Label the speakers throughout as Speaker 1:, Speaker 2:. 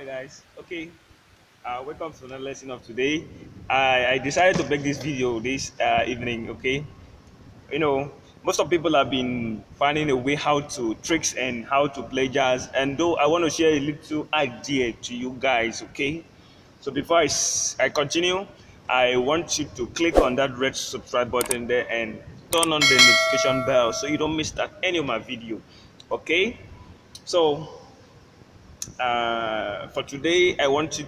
Speaker 1: Alright, guys. Okay. Welcome to another lesson of today. I decided to make this video this evening. Okay. You know, most of people have been finding a way how to tricks and how to play jazz. And though I want to share a little idea to you guys. Okay. So before I continue, I want you to click on that red subscribe button there and turn on the notification bell so you don't miss that any of my video. Okay. So for today, I want you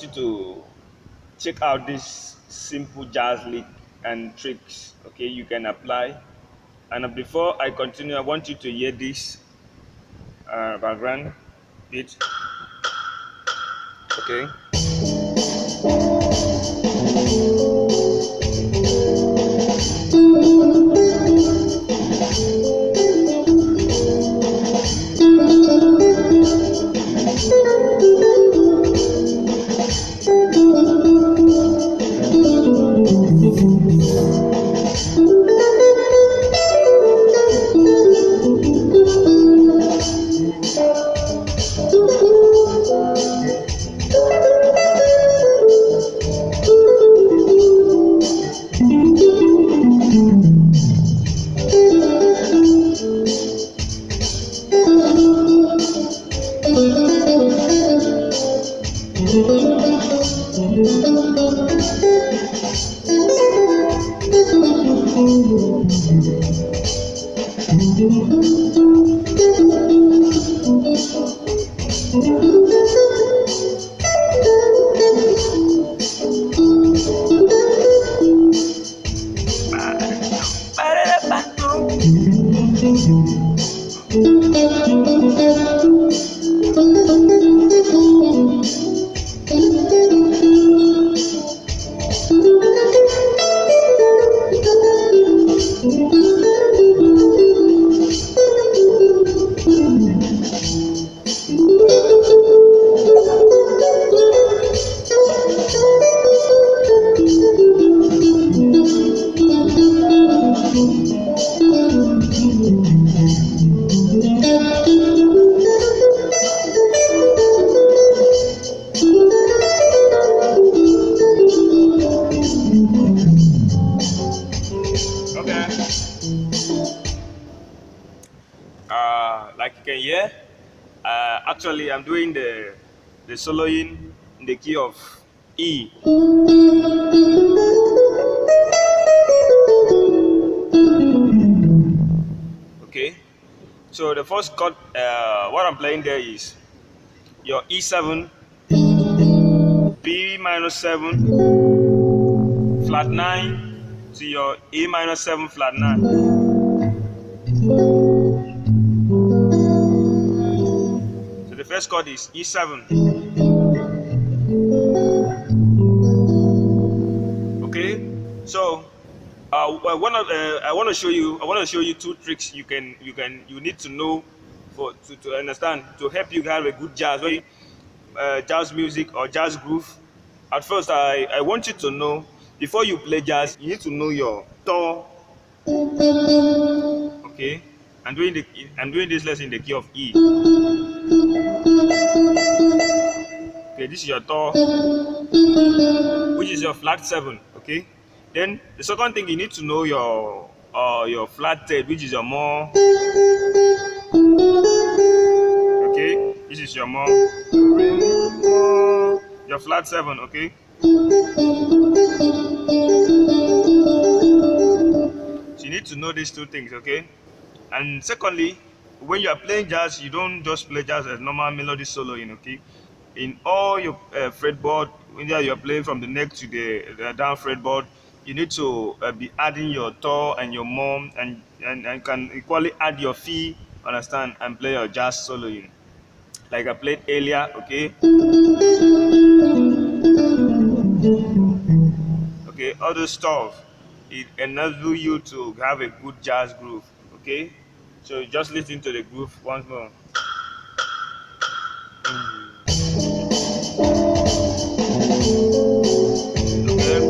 Speaker 1: to check out this simple jazz lick and tricks. Okay, you can apply. And before I continue, I want you to hear this background beat. Okay. Okay. Like you can hear, actually I'm doing the soloing in the key of E. Okay. So the first chord, what I'm playing there is your E7, B minor 7, flat 9 to your A minor 7 flat 9. So the first chord is E7. Okay. So I want to show you two tricks you need to know to understand to help you have a good jazz music or jazz groove. At first, I want you to know before you play jazz, you need to know your tone. Okay, I'm doing this lesson in the key of E. Okay, this is your tone, which is your flat 7. Okay, then the second thing you need to know your flat third, which is your more. Okay, this is your more, your flat 7. Okay. So you need to know these two things, okay? And secondly, when you are playing jazz, you don't just play jazz as normal melody soloing, okay? In all your fretboard, when you are playing from the neck to the down fretboard, you need to be adding your toe and your mom, and can equally add your fee, understand, and play your jazz soloing. Like I played earlier, okay? Okay, all those stuff, it enables you to have a good jazz groove. Okay, so just listen to the groove once more. Okay.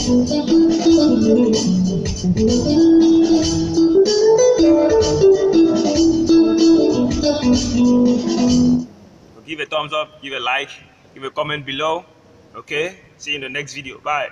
Speaker 1: Give a thumbs up, give a like, give a comment below. Okay, see you in the next video. Bye.